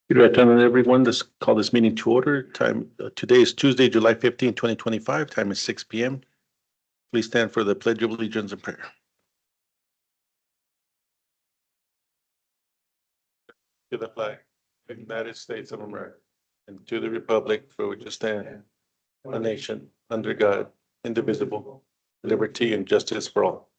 Good afternoon, everyone. Let's call this meeting to order. Time, today is Tuesday, July 15, 2025. Time is 6 p.m. Please stand for the Pledge of Allegiance and prayer. To the flag of the United States of America and to the republic for which it stands, a nation under God, indivisible, liberty and justice for all.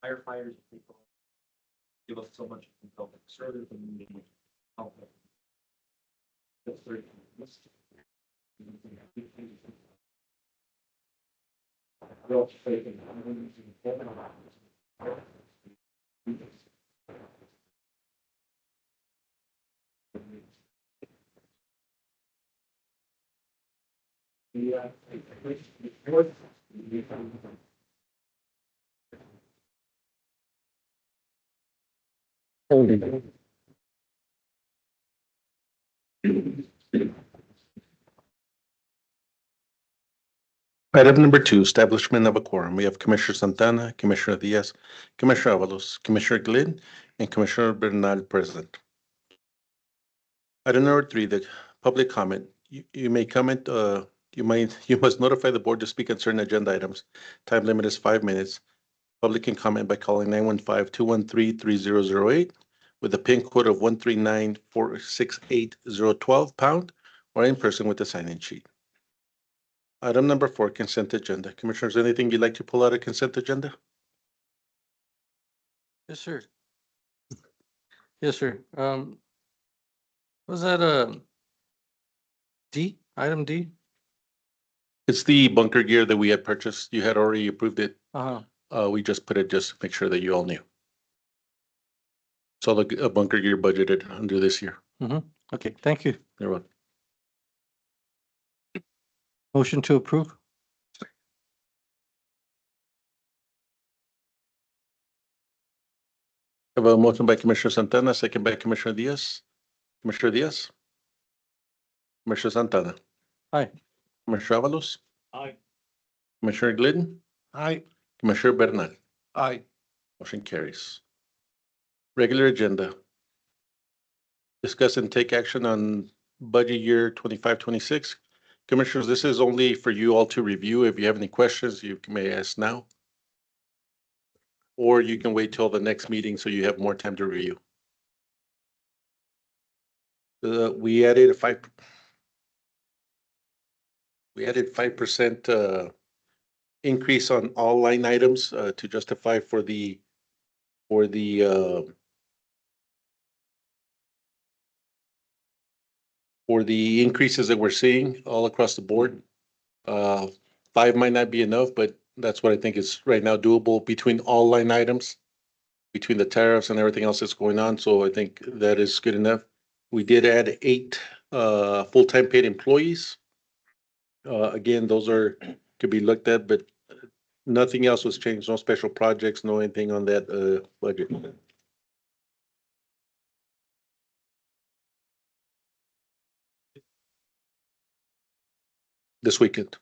Firefighters, people give us so much service and help. That's very. Yeah. Item number 2, establishment of a quorum. We have Commissioner Santana, Commissioner Diaz, Commissioner Avalos, Commissioner Glynn, and Commissioner Bernal present. Item number 3, the public comment. You may comment, you must notify the board to speak on certain agenda items. Time limit is 5 minutes. Public can comment by calling 915-213-3008 with a PIN code of 139468012 # or in person with the sign-in sheet. Item number 4, consent agenda. Commissioners, anything you'd like to pull out of consent agenda? Yes, sir. Yes, sir. Was that D, item D? It's the bunker gear that we had purchased. You had already approved it. Uh-huh. We just put it just to make sure that you all knew. So the bunker gear budgeted under this year. Okay, thank you. You're welcome. Motion to approve? I have a motion by Commissioner Santana, second by Commissioner Diaz. Commissioner Diaz? Commissioner Santana? Aye. Commissioner Avalos? Aye. Commissioner Glidden? Aye. Commissioner Bernal? Aye. Motion carries. Regular agenda. Discuss and take action on budget year 25-26. Commissioners, this is only for you all to review. If you have any questions, you may ask now. Or you can wait till the next meeting so you have more time to review. We added 5% increase on all line items to justify for the increases that we're seeing all across the board. 5 might not be enough, but that's what I think is right now doable between all line items, between the tariffs and everything else that's going on. So I think that is good enough. We did add 8 full-time paid employees. Again, those could be looked at, but nothing else was changed. No special projects, no anything on that budget. This weekend.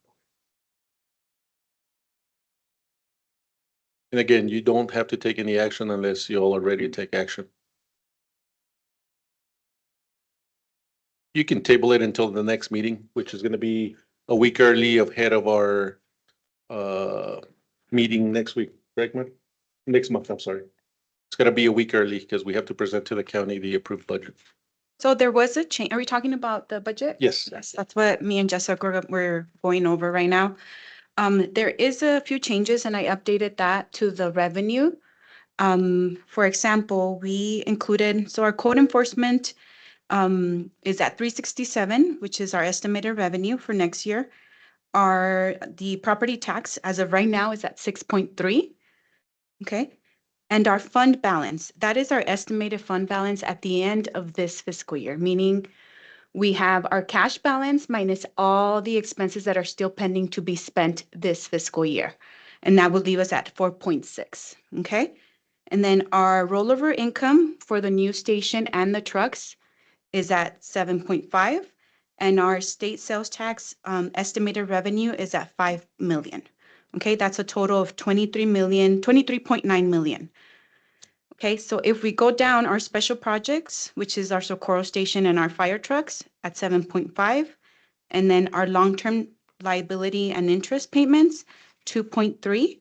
And again, you don't have to take any action unless you all are ready to take action. You can table it until the next meeting, which is going to be a week early ahead of our meeting next week, correct, man? Next month, I'm sorry. It's going to be a week early because we have to present to the county the approved budget. So there was a change. Are we talking about the budget? Yes. Yes, that's what me and Jessica were going over right now. There is a few changes and I updated that to the revenue. For example, we included, so our code enforcement is at 367, which is our estimated revenue for next year. The property tax as of right now is at 6.3. Okay. And our fund balance, that is our estimated fund balance at the end of this fiscal year, meaning we have our cash balance minus all the expenses that are still pending to be spent this fiscal year. And that will leave us at 4.6, okay? And then our rollover income for the new station and the trucks is at 7.5. and our state sales tax estimated revenue is at 5 million. Okay, that's a total of 23.9 million. Okay, so if we go down our special projects, which is our Socorro Station and our fire trucks at 7.5, and then our long-term liability and interest payments, 2.3.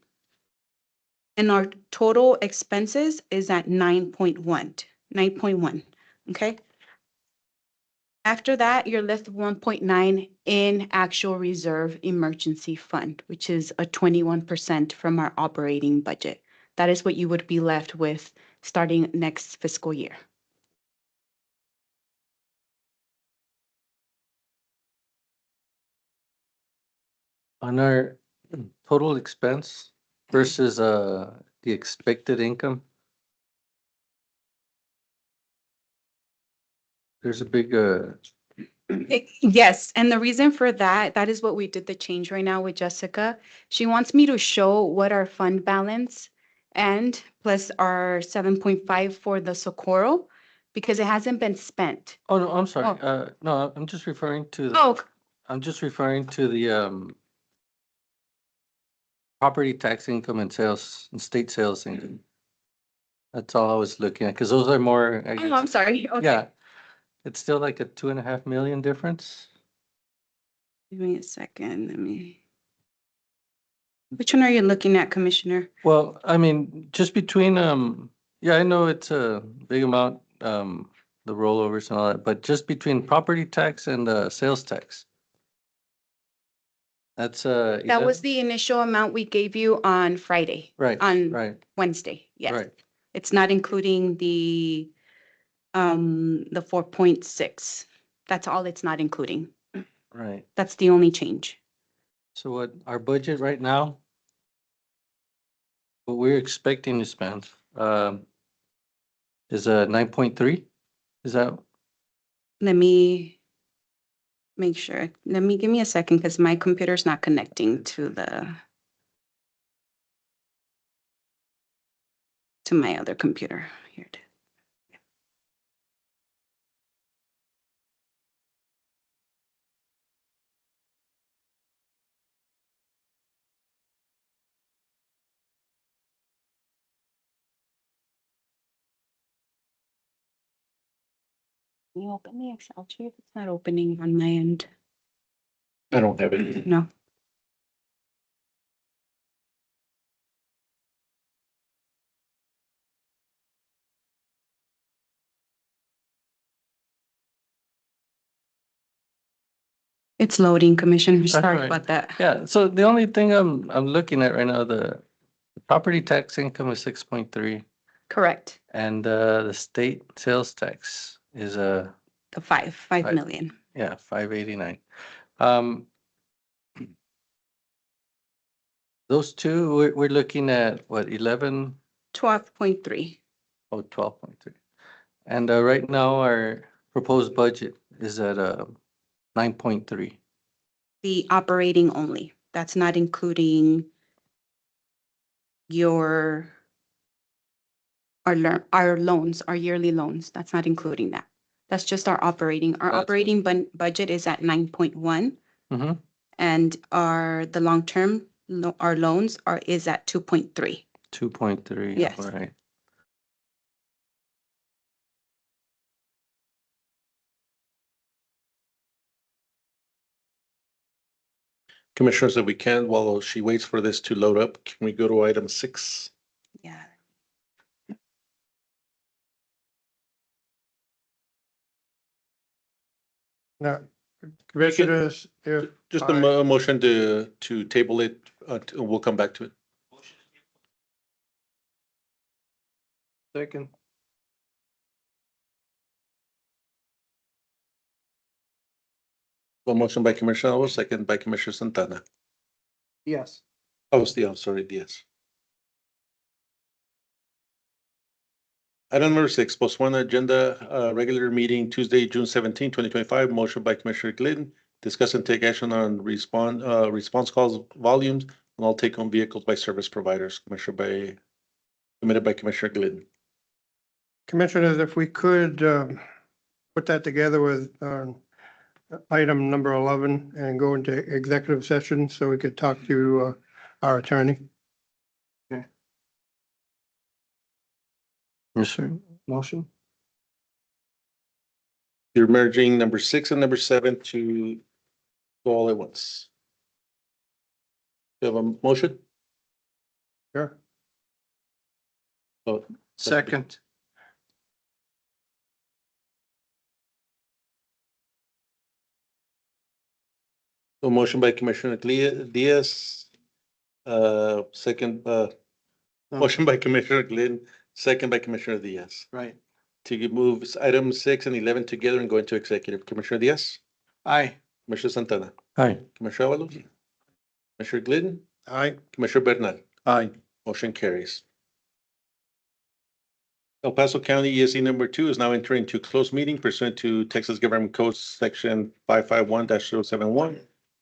And our total expenses is at 9.1, okay? After that, you're left with 1.9 in actual reserve emergency fund, which is a 21% from our operating budget. That is what you would be left with starting next fiscal year. On our total expense versus the expected income. There's a big Yes, and the reason for that is what we did the change right now with Jessica. She wants me to show what our fund balance and plus our 7.5 for the Socorro, because it hasn't been spent. oh no, I'm sorry. Oh. No, I'm just referring to the Oh, property tax income and sales and state sales income. That's all I was looking at, because those are more, I oh, I'm guess, sorry. Okay. yeah. It's still like a 2.5 million difference. Give me a second. Which one are you looking at, Commissioner? Well, I mean, just between, yeah, I know it's a big amount, the rollovers and all that, but just between property tax and sales tax. That's That was the initial amount we gave you on Friday. right, On right, Wednesday, yes. right. It's not including the 4.6. That's all it's not including. Right. That's the only change. So what our budget right now, what we're expecting to spend, is 9.3. Is that, Let me make sure. Give me a second because my computer's not connecting to my other computer. Here it is. Can you open the Excel sheet? It's not opening on my end. I don't have it. No. It's loading, Commissioner. Sorry right. about that. yeah, so the only thing I'm looking at right now, the property tax income is 6.3 Correct. and the state sales tax is The 5 Five. million. yeah, 589. Those two, we're looking at what, 11, 12.3. oh, 12.3. And right now our proposed budget is at 9.3. The operating only. That's not including our loans, our yearly loans. That's not including that. That's just our operating. Our That's- operating budget is at 9.1, Mm-hmm. and the long-term, our loans is at 2.3. 2.3. Yes. All right. Commissioners, if we can, while she waits for this to load up, can we go to item 6? Yeah. Now, Commissioners, if Just a motion to table it, we'll come back to it. Second. A motion by Commissioner Alvarez, second by Commissioner Santana. yes, Oh, Steve, I'm sorry, yes. Item number 6, postpone the agenda, regular meeting Tuesday, June 17, 2025. Motion by Commissioner Glidden. Discuss and take action on response calls volumes and all take-home vehicles by service providers. Submitted by Commissioner Glidden. Commissioners, if we could put that together with item number 11 and go into executive session so we could talk to our attorney. Yes, sir. Motion? You're merging number 6 and number 7 to go all at once. You have a motion? Sure. Oh, Second. a motion by Commissioner Diaz. Second, motion by Commissioner Glenn, second by Commissioner Diaz. Right. To move items 6 and 11 together and go into executive. Commissioner Diaz, Aye. Commissioner Santana, Aye. Commissioner Avalos, Commissioner Glidden, Aye. Commissioner Bernal. Aye. Motion carries. El Paso County ESC number 2 is now entering into closed meeting pursuant to Texas Government Code Section 551-071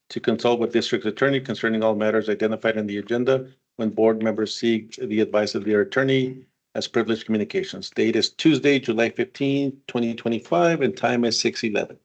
to consult with district attorney concerning all matters identified in the agenda when board members seek the advice of their attorney as privileged communications. Date is Tuesday, July 15, 2025, and time is 6:11.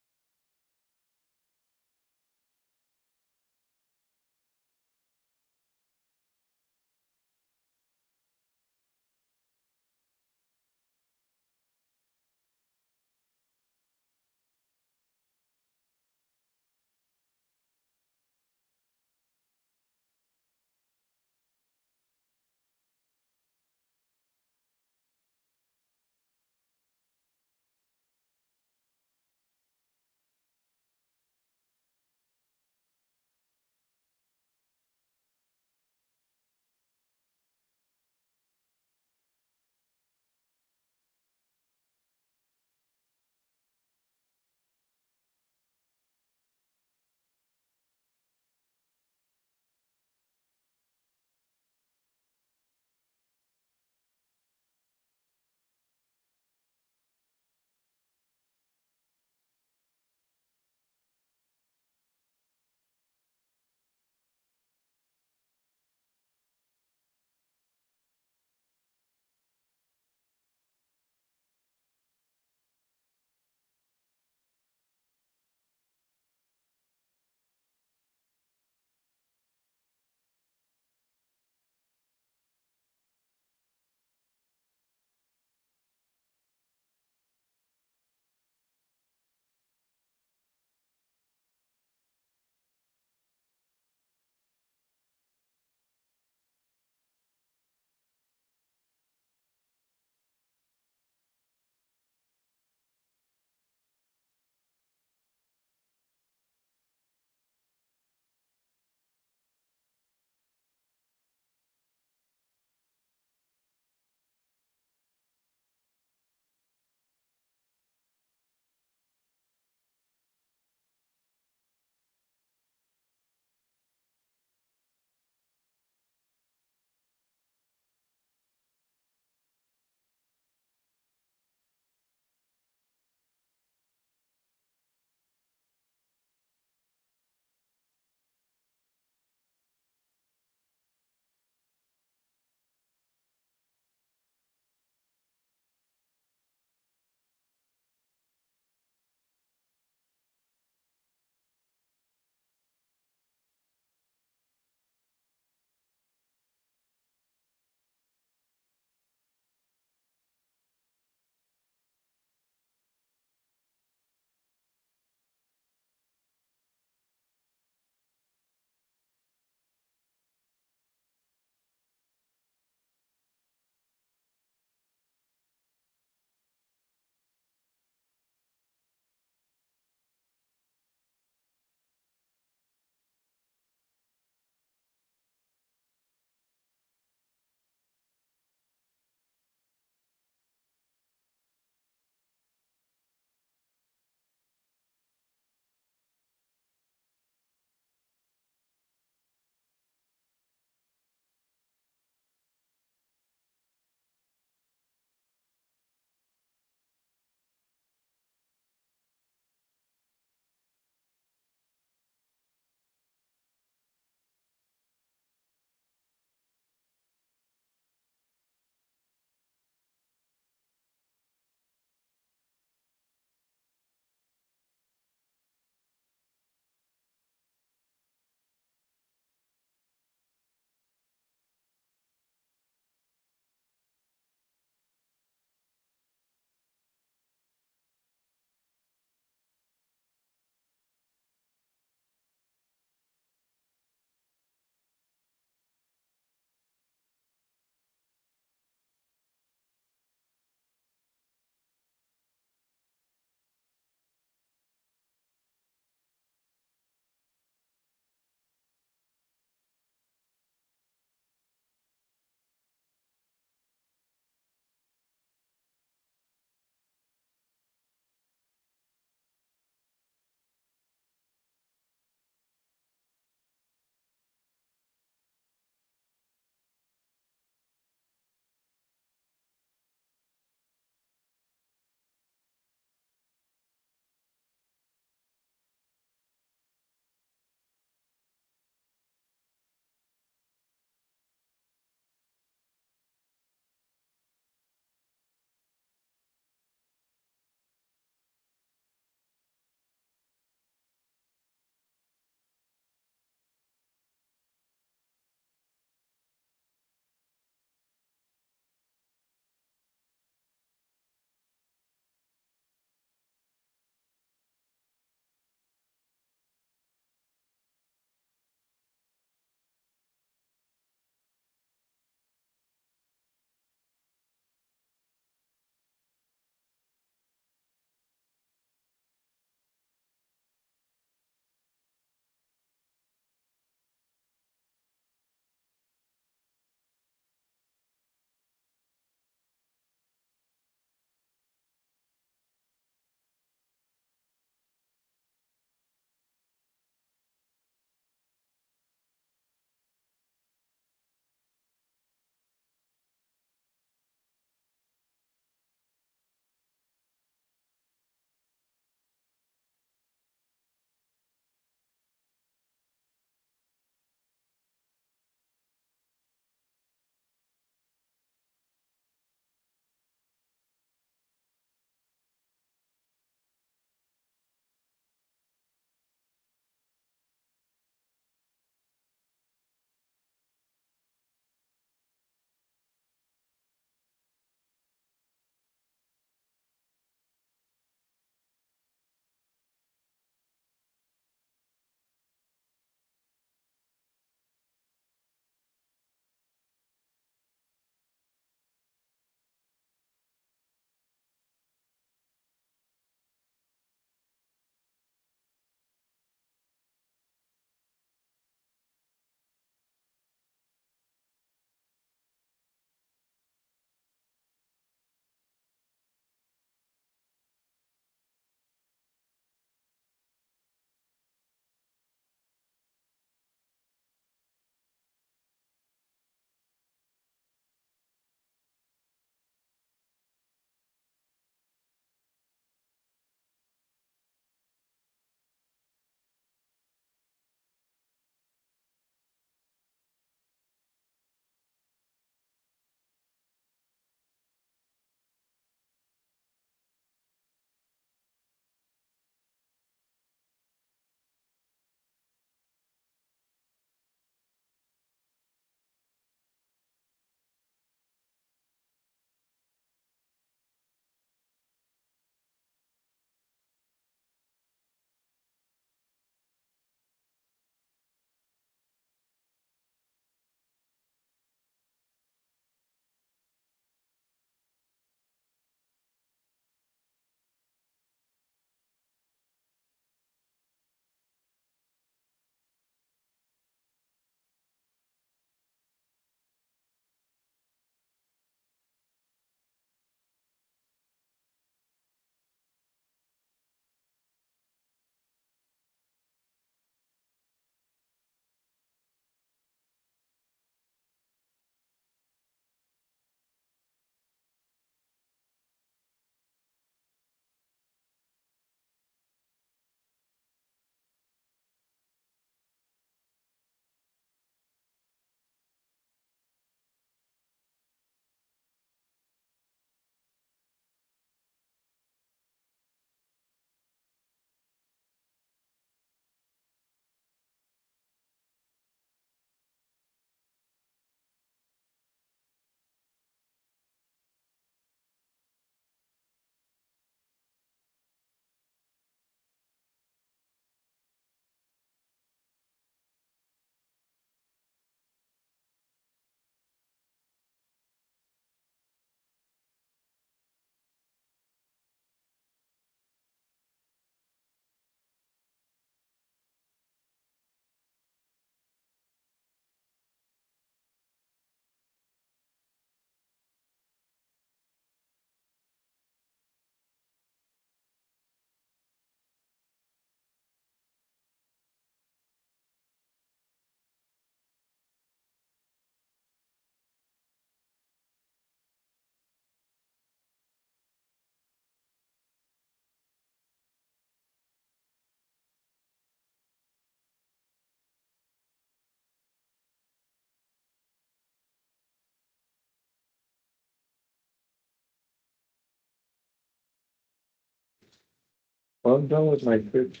Well, I'm done with my pitch.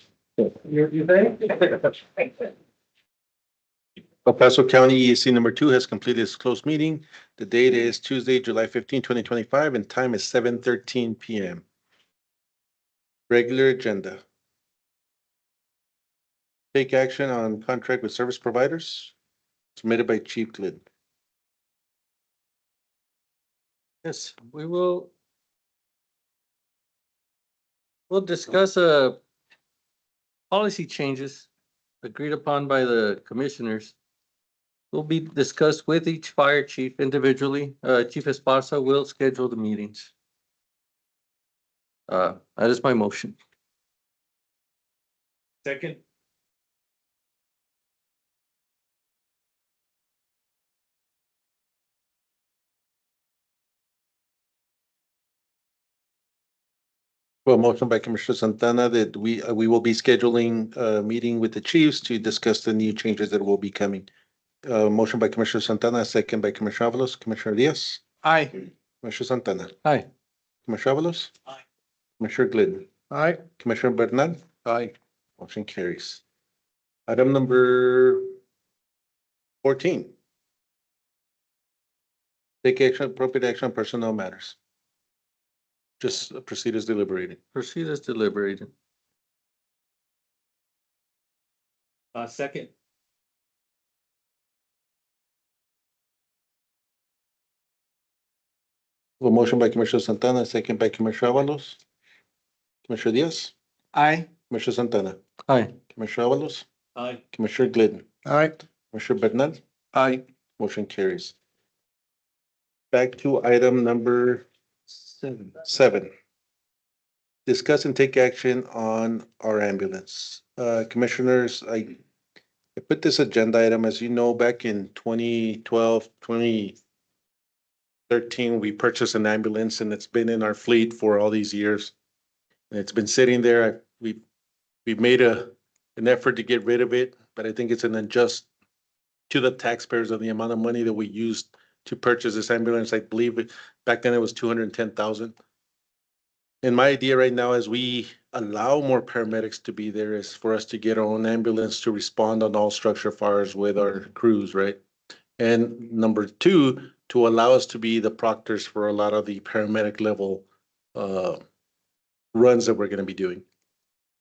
You think? El Paso County EAC number 2 has completed its closed meeting. The date is Tuesday, July 15, 2025, and time is 7:13 PM. Regular agenda. Take action on contract with service providers submitted by Chief Glidden. Yes, we will. We'll discuss policy changes agreed upon by the commissioners. Will be discussed with each fire chief individually. Chief Esparza will schedule the meetings. That is my motion. Second. Well, motion by Commissioner Santana that we will be scheduling a meeting with the chiefs to discuss the new changes that will be coming. Motion by Commissioner Santana, second by Commissioner Avalos. Commissioner Diaz. Aye. Commissioner Santana. Aye. Commissioner Avalos. Aye. Commissioner Glidden. Aye. Commissioner Bernal. Aye. Motion carries. Item number 14. Take action, appropriate action on personnel matters. Just proceed as deliberated. Proceed as deliberated. Second. A motion by Commissioner Santana, second by Commissioner Avalos. Commissioner Diaz. Aye. Commissioner Santana. Aye. Commissioner Avalos. Aye. Commissioner Glidden. Aye. Commissioner Bernal. Aye. Motion carries. Back to item number 7. Discuss and take action on our ambulance. Commissioners, I put this agenda item, as you know, back in 2012, 2013, we purchased an ambulance and it's been in our fleet for all these years. And it's been sitting there. We've made an effort to get rid of it, but I think it's an unjust to the taxpayers of the amount of money that we used to purchase this ambulance. I believe back then it was 210,000. And my idea right now, as we allow more paramedics to be there, is for us to get our own ambulance to respond on all structure fires with our crews, right? And number 2, to allow us to be the proctors for a lot of the paramedic level runs that we're going to be doing.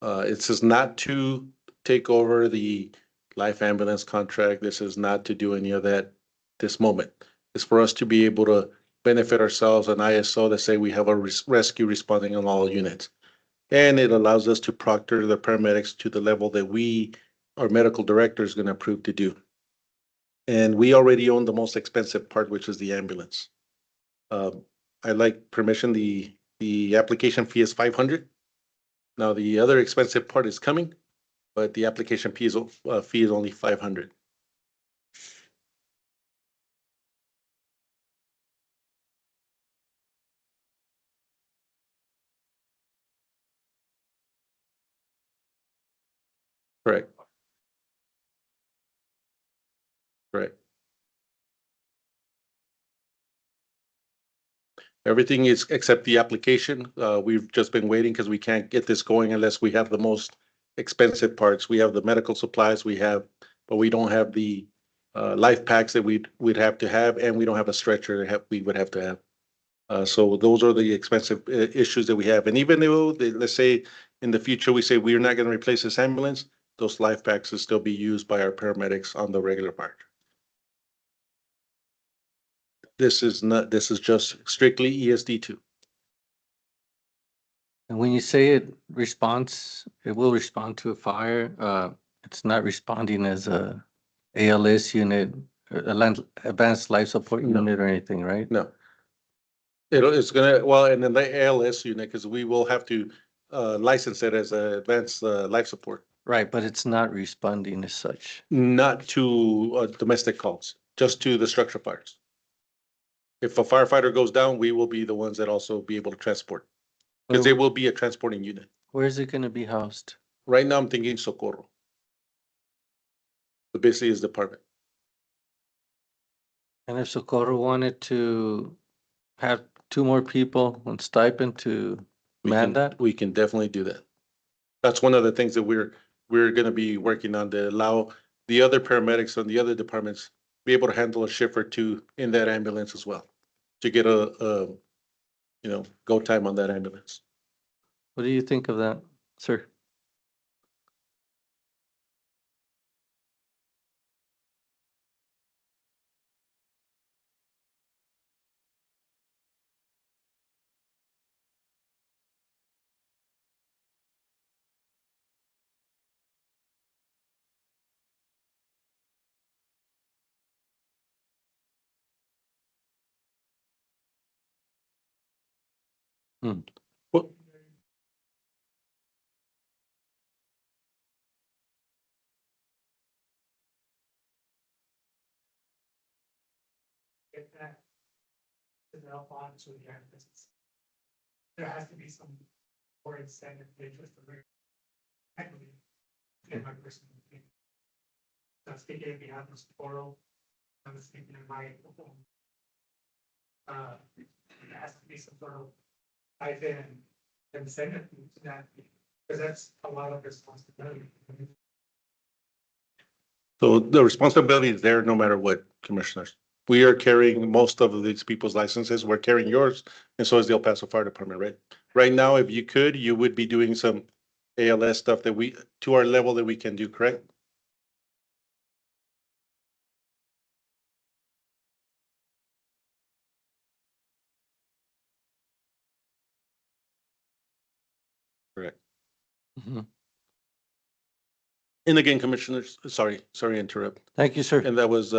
This is not to take over the life ambulance contract. This is not to do any of that this moment. It's for us to be able to benefit ourselves an ISO that say we have a rescue responding on all units. And it allows us to proctor the paramedics to the level that our medical director is going to approve to do. And we already own the most expensive part, which is the ambulance. I like permission, the application fee is $500. Now, the other expensive part is coming, but the application fee is only $500. Correct. Correct. Everything is except the application. We've just been waiting because we can't get this going unless we have the most expensive parts. We have the medical supplies but we don't have the life packs that we'd have to have, and we don't have a stretcher that we would have to have. So those are the expensive issues that we have. And even though, let's say in the future, we say we're not going to replace this ambulance, those life packs will still be used by our paramedics on the regular part. This is just strictly ESD2. And when you say it will respond to a fire, it's not responding as a ALS unit, advanced life support No. unit or anything, right? No. It's gonna, well, and then the ALS unit, because we will have to license it as an advanced life support, Right, but it's not responding as such. not to domestic calls, just to the structure fires. If a firefighter goes down, we will be the ones that also be able to transport, because they will be a transporting unit. Where is it gonna be housed? Right now, I'm thinking Socorro. The busiest department. And if Socorro wanted to have 2 more people on stipend to We man can- that, We can definitely do that. That's one of the things that we're gonna be working on to allow the other paramedics from the other departments be able to handle a shift or two in that ambulance as well, to get a go time on that ambulance. What do you think of that, sir? Well, Get that to the bond to the end business. There has to be some more incentive interest to bring equity in my personal opinion. So I was thinking if you have this portal, I was thinking it might. There has to be some sort of, I think, incentive to that, because that's a lot of responsibility. So the responsibility is there no matter what, commissioners. We are carrying most of these people's licenses. We're carrying yours, and so is the El Paso Fire Department, right? Right now, if you could, you would be doing some ALS stuff that we, to our level that we can do, correct? Correct. Mhm. And again, commissioners, sorry to interrupt. Thank you, sir. And that was,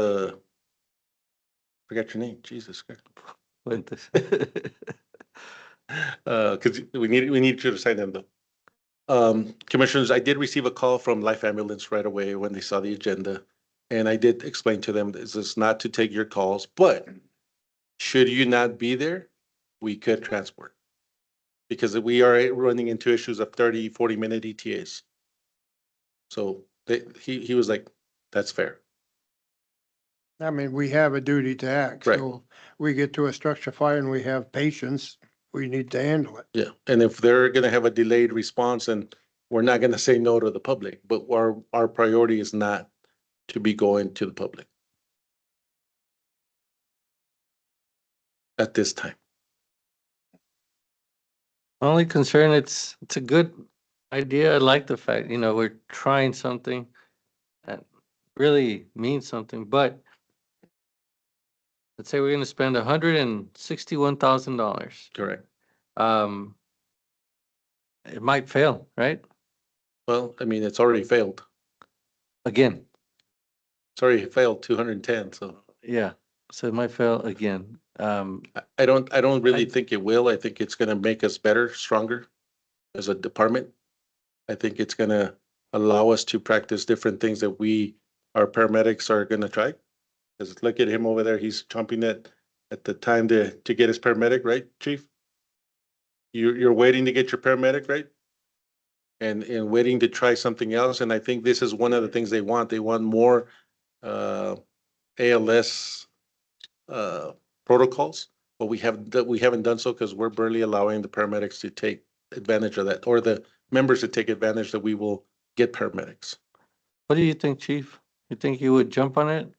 forgot your name, Jesus Christ. Fuentes. Cause we need you to sign them though. Commissioners, I did receive a call from Life Ambulance right away when they saw the agenda. And I did explain to them, this is not to take your calls, but should you not be there, we could transport. Because we are running into issues of 30, 40-minute ETAs. So he was like, that's fair. I mean, we have a duty to act, Right. so we get to a structure fire and we have patients, we need to handle it. Yeah, and if they're gonna have a delayed response, and we're not gonna say no to the public, but our priority is not to be going to the public at this time. My only concern, it's a good idea. I like the fact, we're trying something that really means something, but let's say we're gonna spend $161,000. Correct. It might fail, right? Well, I mean, it's already failed. Again, It's already failed 210, so yeah, so it might fail again. I don't really I- think it will. I think it's gonna make us better, stronger as a department. I think it's gonna allow us to practice different things that our paramedics are gonna try. Cause look at him over there, he's chomping at the time to get his paramedic, right, chief? You're waiting to get your paramedic, right? And waiting to try something else, and I think this is one of the things they want. They want more ALS protocols, but we haven't done so because we're barely allowing the paramedics to take advantage of that, or the members to take advantage that we will get paramedics. What do you think, chief? You think you would jump on it?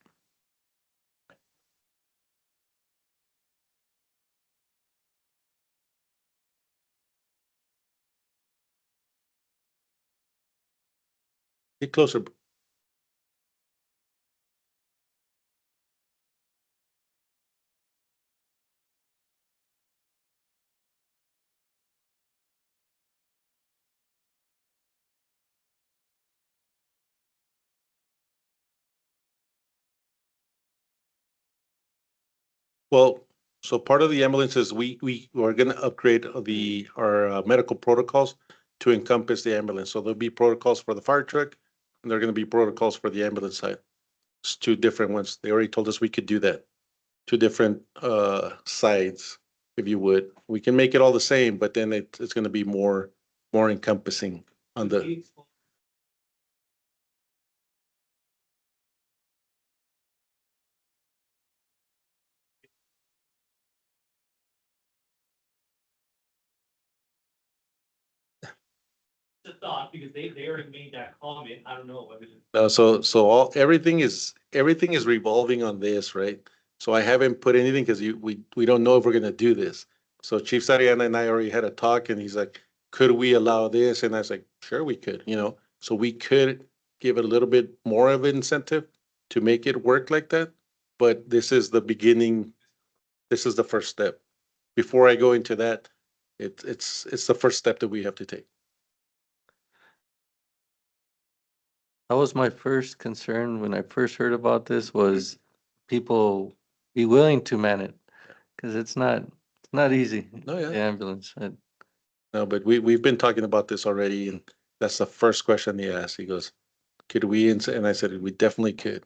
Get closer. Well, so part of the ambulances, we are gonna upgrade our medical protocols to encompass the ambulance. So there'll be protocols for the fire truck, and there are gonna be protocols for the ambulance side. It's two different ones. They already told us we could do that. Two different sides, if you would. We can make it all the same, but then it's gonna be more encompassing on the, The thought, because they already made that comment, I don't know whether. Everything is revolving on this, right? So I haven't put anything because we don't know if we're gonna do this. So Chief Sariana and I already had a talk and he's like, could we allow this? And I was like, sure, we could, you know? So we could give it a little bit more of an incentive to make it work like that. But this is the beginning. This is the first step. Before I go into that, it's the first step that we have to take. That was my first concern when I first heard about this was people be willing to man it. Cause it's not easy. Oh, yeah. The ambulance. No, but we've been talking about this already, and that's the first question he asked. He goes, could we? And I said, we definitely could.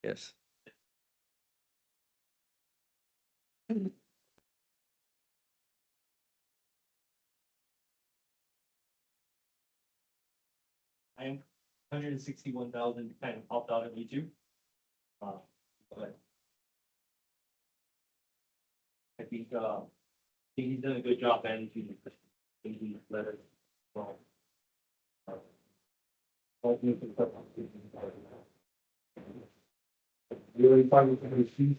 Yes. I'm 161,000 kind of popped out at me too. But I think he's done a good job managing the these letters. Well, really fun with the sheet.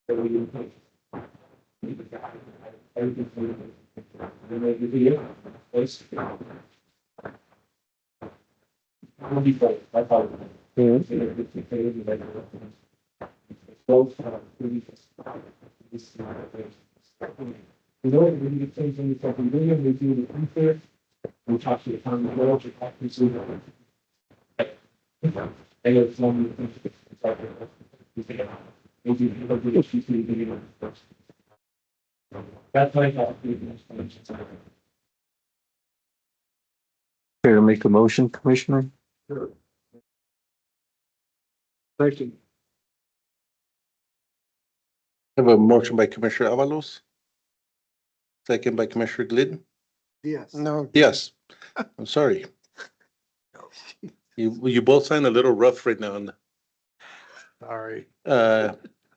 That we didn't take. Everything's they make the video. Voice. I thought. You know, when you get things in the second video, we do the future. We talk to the county board, we talk to. And it's one. That's what I thought. Care to make a motion, Commissioner? Second. I have a motion by Commissioner Avalos. Second by Commissioner Glidden. Yes. No. Yes, I'm sorry. You both sound a little rough right now. Sorry.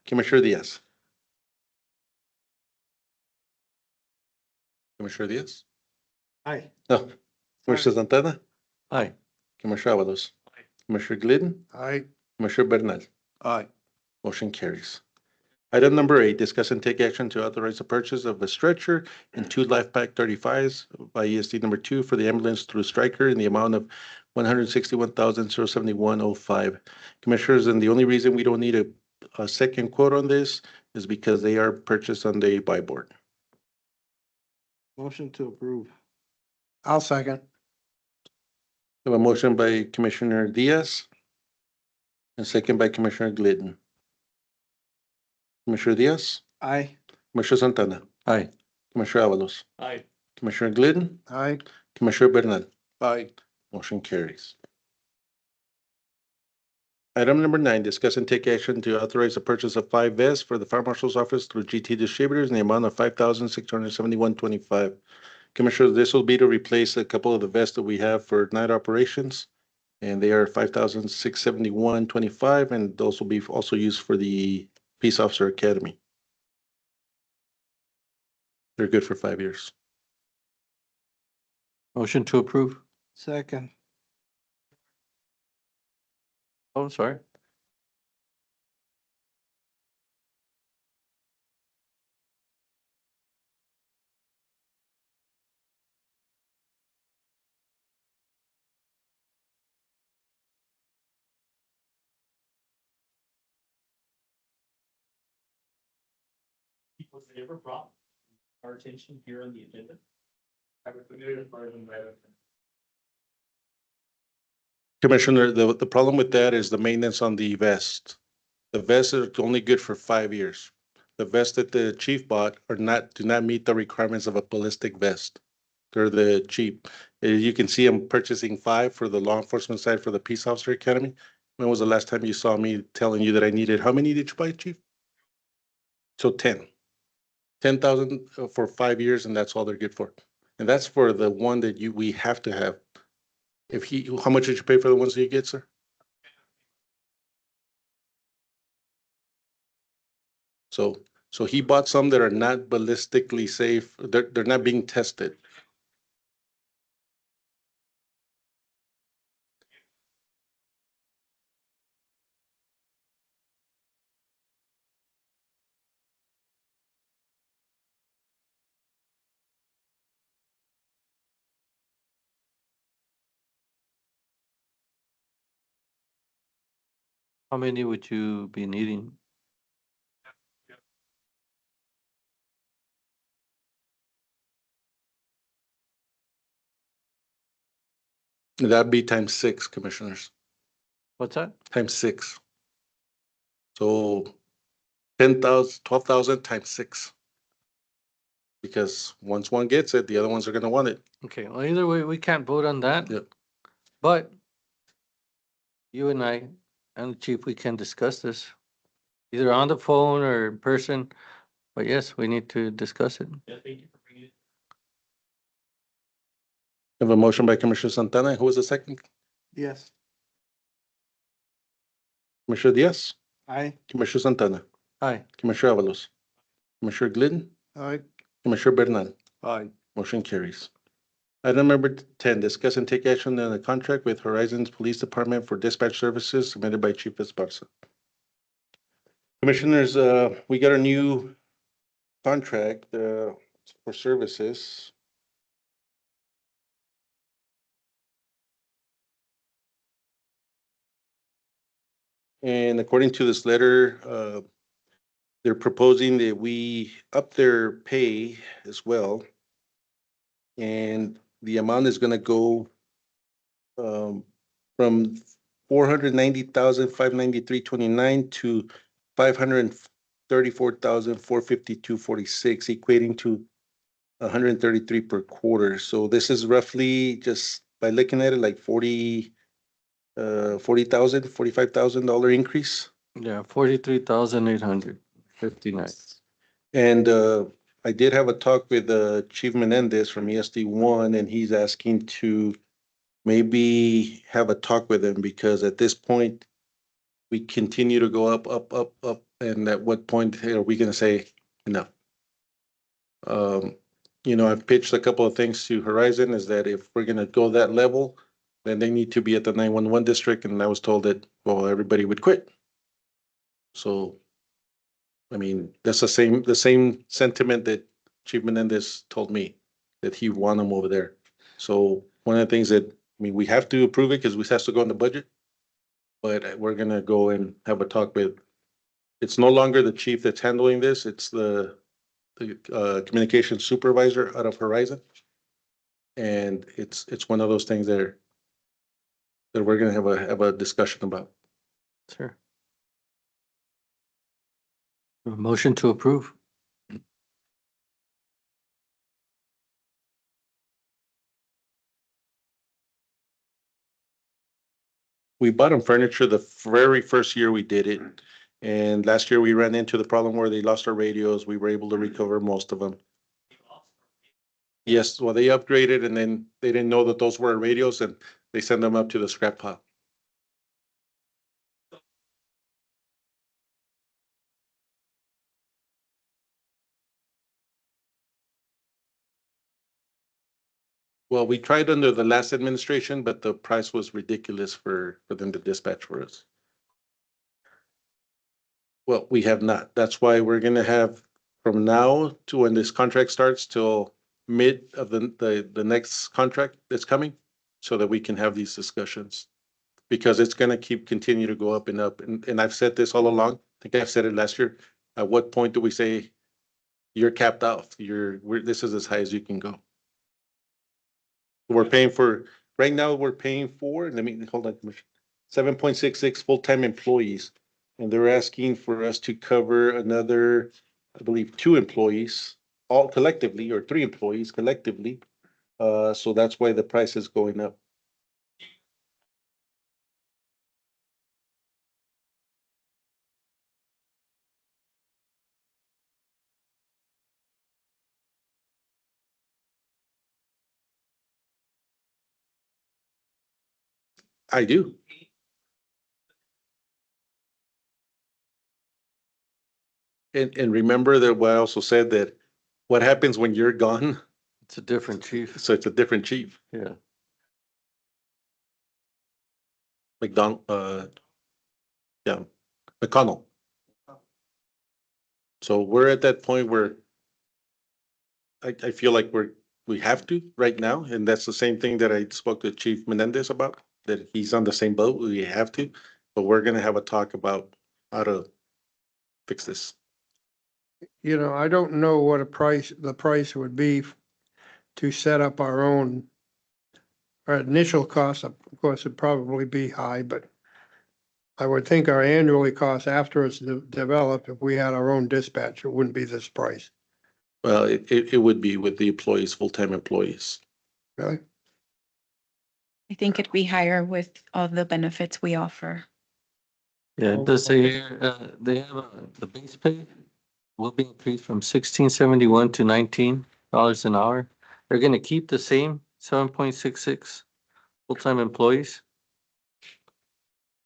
Commissioner Diaz. Commissioner Diaz? Aye. No. Commissioner Santana? Aye. Commissioner Avalos? Commissioner Glidden? Aye. Commissioner Bernal? Aye. Motion carries. Item number 8, discuss and take action to authorize the purchase of a stretcher and 2 Life Pack 35s by ESD number 2 for the ambulance through Stryker in the amount of $161,071.05. Commissioners, and the only reason we don't need a second quote on this is because they are purchased on the buy board. Motion to approve. I'll second. We have a motion by Commissioner Diaz and second by Commissioner Glidden. Commissioner Diaz? Aye. Commissioner Santana? Aye. Commissioner Avalos? Aye. Commissioner Glidden? Aye. Commissioner Bernal? Aye. Motion carries. Item number 9, discuss and take action to authorize the purchase of 5 vests for the Fire Marshal's Office through GT Distributors in the amount of $5,671.25. Commissioners, this will be to replace a couple of the vests that we have for night operations. And they are $5,671.25, and those will be also used for the Peace Officer Academy. They're good for 5 years. Motion to approve. Second. Oh, sorry. Was it ever brought our attention here on the agenda? I would put it as part of the matter. Commissioner, the problem with that is the maintenance on the vest. The vests are only good for 5 years. The vests that the chief bought do not meet the requirements of a ballistic vest. They're the cheap. You can see I'm purchasing 5 for the law enforcement side for the Peace Officer Academy. When was the last time you saw me telling you that I needed, how many did you buy, Chief? So 10. 10,000 for 5 years, and that's all they're good for. And that's for the one that we have to have. How much did you pay for the ones that you get, sir? So he bought some that are not ballistically safe. They're not being tested. How many would you be needing? That'd be times six, commissioners, What's that? times six. So 10,000, 12,000 times six. Because once one gets it, the other ones are gonna want it. Okay, well, either way, we can't vote on that. Yep. But you and I and the chief, we can discuss this either on the phone or in person. But yes, we need to discuss it. Yeah, thank you for bringing it. We have a motion by Commissioner Santana. Who was the second? Yes. Commissioner Diaz, Aye. Commissioner Santana, Aye. Commissioner Avalos, Commissioner Glidden, Aye. Commissioner Bernal. Aye. Motion carries. Item number 10, discuss and take action on a contract with Horizons Police Department for dispatch services submitted by Chief Esparza. Commissioners, we got a new contract, for services. And according to this letter, they're proposing that we up their pay as well. And the amount is gonna go from 490,593.29 to 534,452.46, equating to 133 per quarter. So this is roughly, just by looking at it, like $45,000 increase. Yeah, 43,859. And I did have a talk with Chief Menendez from ESD1, and he's asking to maybe have a talk with him, because at this point, we continue to go up, up, up, up, and at what point are we gonna say enough? I've pitched a couple of things to Horizon, is that if we're gonna go that level, then they need to be at the 911 district, and I was told that, well, everybody would quit. So, I mean, that's the same sentiment that Chief Menendez told me, that he want them over there. So one of the things that, I mean, we have to approve it because we has to go in the budget. But we're gonna go and have a talk with, it's no longer the chief that's handling this, it's the communication supervisor out of Horizon. And it's one of those things that we're gonna have a discussion about. Sure. A motion to approve. We bought them furniture the very first year we did it. And last year we ran into the problem where they lost our radios. We were able to recover most of them. Yes, well, they upgraded and then they didn't know that those were radios, and they sent them up to the scrap pile. Well, we tried under the last administration, but the price was ridiculous for them to dispatch for us. Well, we have not. That's why we're gonna have, from now to when this contract starts till mid of the next contract that's coming, so that we can have these discussions. Because it's gonna continue to go up and up. And I've said this all along. I think I've said it last year. At what point do we say you're capped off? This is as high as you can go. We're paying for, right now, we're paying for, let me, hold on, Commissioner, 7.66 full-time employees. And they're asking for us to cover another, I believe, 2 employees, all collectively, or 3 employees collectively. So that's why the price is going up. I do. And remember that what I also said that what happens when you're gone, It's a different chief. so it's a different chief, Yeah. McDonald, yeah, McConnell. So we're at that point where I feel like we have to right now, and that's the same thing that I spoke to Chief Menendez about, that he's on the same boat, we have to, but we're gonna have a talk about how to fix this. You know, I don't know what the price would be to set up our own. Our initial cost, of course, would probably be high, but I would think our annually cost after it's developed, if we had our own dispatch, it wouldn't be this price. Well, it would be with the employees, full-time employees. Really? I think it'd be higher with all the benefits we offer. Yeah, it does say here, they have, the base pay will be increased from $16.71 to $19 an hour. They're gonna keep the same 7.66 full-time employees.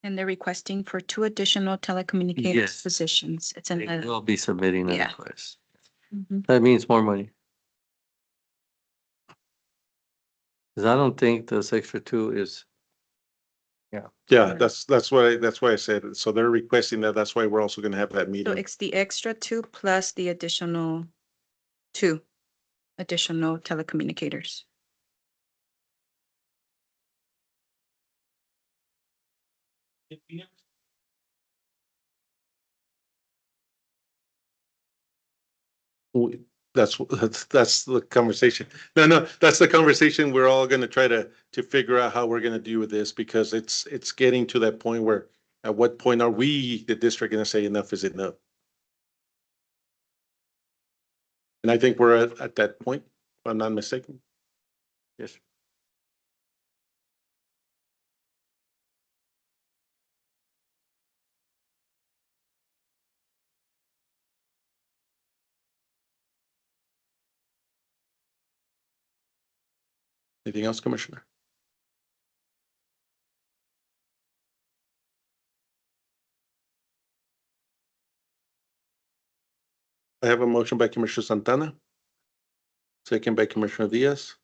And they're requesting for 2 additional telecommunicators Yes. positions. It's in They the, will be submitting a Yeah. request. Mhm. That means more money. Cause I don't think this extra 2 is, Yeah, that's why I said, so they're requesting that, that's why we're also gonna have that so meeting. it's the extra 2 plus the additional 2 additional telecommunicators. That's the conversation. No, that's the conversation we're all gonna try to figure out how we're gonna deal with this, because it's getting to that point where, at what point are we, the district, gonna say enough is enough? And I think we're at that point, if I'm not mistaken. yes. Anything else, Commissioner? I have a motion by Commissioner Santana. Second by Commissioner Diaz.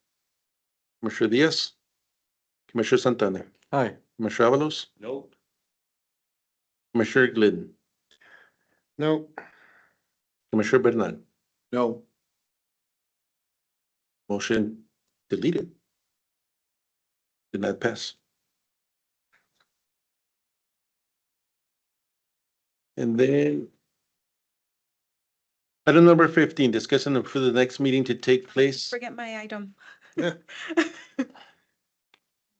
Commissioner Diaz. Commissioner Santana. Hi. Commissioner Avalos. No. Commissioner Glidden. No, Commissioner Bernal. No. Motion deleted. Did not pass. And then item number 15, discussing for the next meeting to take place. Forget my item. Yeah.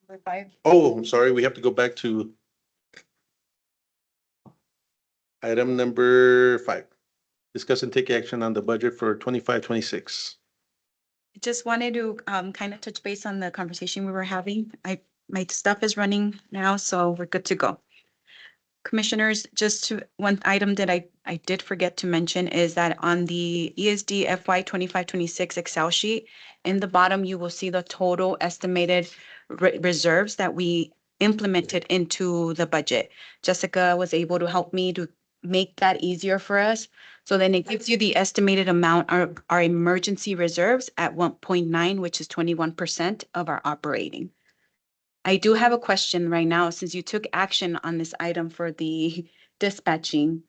Number 5. Oh, I'm sorry, we have to go back to item number 5. Discuss and take action on the budget for 25-26. Just wanted to kind of touch base on the conversation we were having. My stuff is running now, so we're good to go. Commissioners, one item that I did forget to mention is that on the ESD FY 25-26 Excel sheet, in the bottom, you will see the total estimated reserves that we implemented into the budget. Jessica was able to help me to make that easier for us. So then it gives you the estimated amount, our emergency reserves at 1.9, which is 21% of our operating. I do have a question right now, since you took action on this item for the dispatching.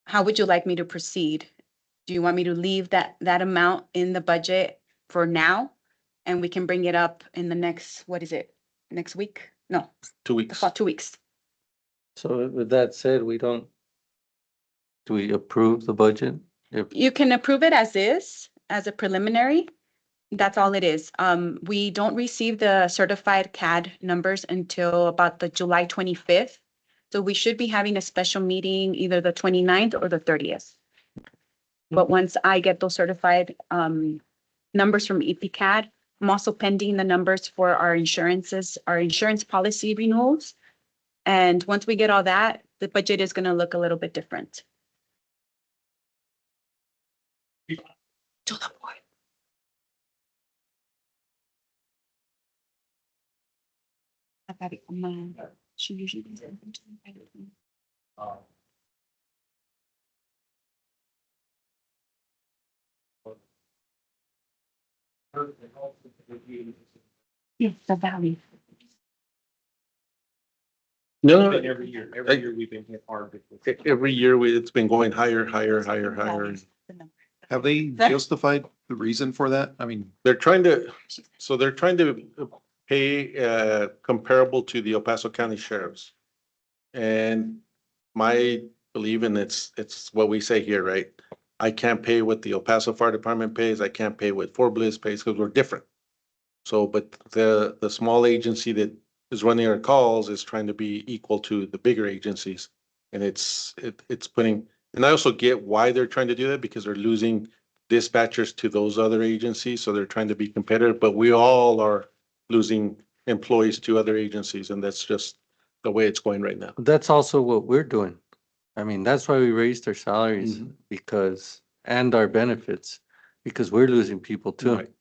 How would you like me to proceed? Do you want me to leave that amount in the budget for now? And we can bring it up in the next, what is it, next week? No, 2 weeks. about 2 weeks. So with that said, do we approve the budget? If, You can approve it as is, as a preliminary. That's all it is. We don't receive the certified CAD numbers until about the July 25th. So we should be having a special meeting either the 29th or the 30th. But once I get those certified numbers from EPCAD, I'm also pending the numbers for our insurances, our insurance policy renewals. And once we get all that, the budget is going to look a little bit different. To the board. She usually does it. Yes, the valley. No, Every year we've been hit hard with this. every year it's been going higher, higher, higher, higher. Have they justified the reason for that? I mean, They're trying to, so they're trying to pay comparable to the El Paso County sheriffs. And my belief, and it's what we say here, right? I can't pay what the El Paso Fire Department pays. I can't pay what Fort Bliss pays because we're different. So, but the small agency that is running our calls is trying to be equal to the bigger agencies. And it's putting, and I also get why they're trying to do that because they're losing dispatchers to those other agencies. So they're trying to be competitive, but we all are losing employees to other agencies. And that's just the way it's going right now. That's also what we're doing. I mean, that's why we raised our salaries because, and our benefits, because we're losing people too. Right.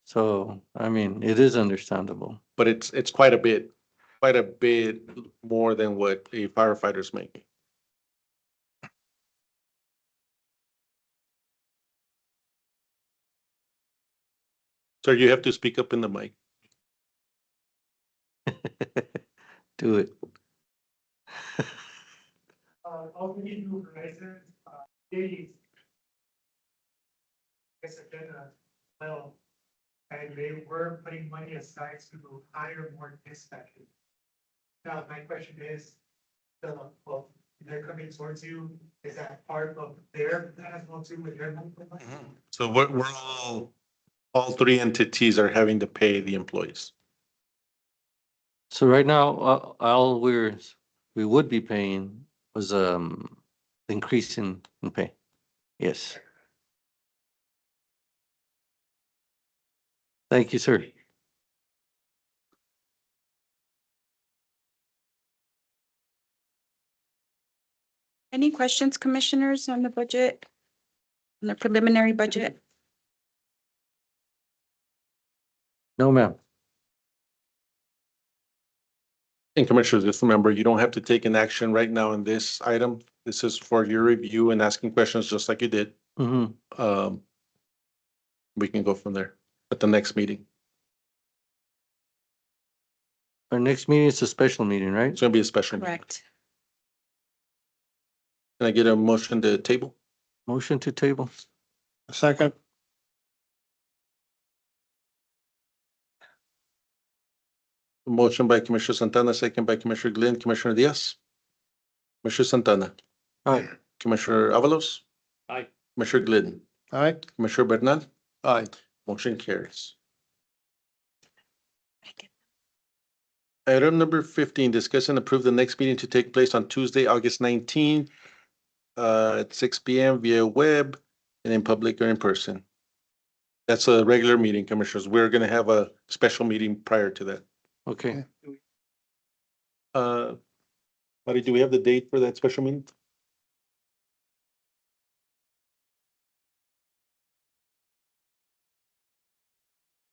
So, I mean, it is understandable. But it's quite a bit more than what a firefighter's making. So you have to speak up in the mic. Do it. Also need to Verizon, they. Guess agenda, well, and they were putting money aside to hire more dispatchers. Now, my question is, well, they're coming towards you, is that part of their, that has more to do with their money? So we're all three entities are having to pay the employees. So right now, all we would be paying was, increase in pay. Yes. Thank you, sir. Any questions, commissioners, on the budget? On the preliminary budget? No, ma'am. And commissioners, just remember, you don't have to take an action right now on this item. This is for your review and asking questions just like you did. Mm-hmm. We can go from there at the next meeting. Our next meeting is a special meeting, right? It's gonna be a special. meeting. Correct. Can I get a motion to table? Motion to table. Second, Motion by Commissioner Santana, second by Commissioner Glenn, Commissioner Diaz. Commissioner Santana, Aye. Commissioner Avalos. Aye. Commissioner Glidden, aye, Commissioner Bernal, aye. motion carries. Item number 15, discuss and approve the next meeting to take place on Tuesday, August 19th, at 6 PM via web and in public or in person. That's a regular meeting, commissioners. We're gonna have a special meeting prior to that. Okay. Buddy, do we have the date for that special meeting?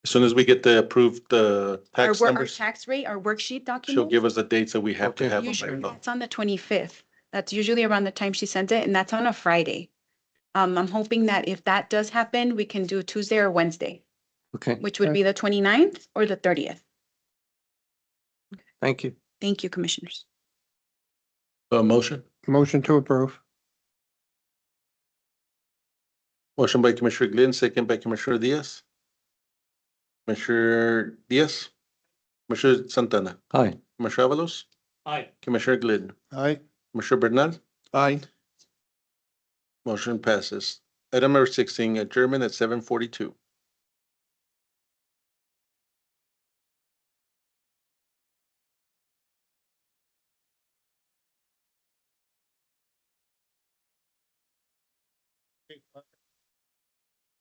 As soon as we get the approved tax Our numbers, tax rate, our worksheet she'll document? give us the dates that we have to Okay. have them by Usually, phone. that's on the 25th. That's usually around the time she sends it, and that's on a Friday. I'm hoping that if that does happen, we can do Tuesday or Wednesday, Okay. which would be the 29th or the 30th. Thank you. Thank you, commissioners. Motion? motion to approve. Motion by Commissioner Glenn, second by Commissioner Diaz. Commissioner Diaz, Commissioner Santana, Aye. Commissioner Avalos, Aye. Commissioner Glidden, Aye, Commissioner Bernal, Aye. motion passes. Item number 16, adjournment at 7:42.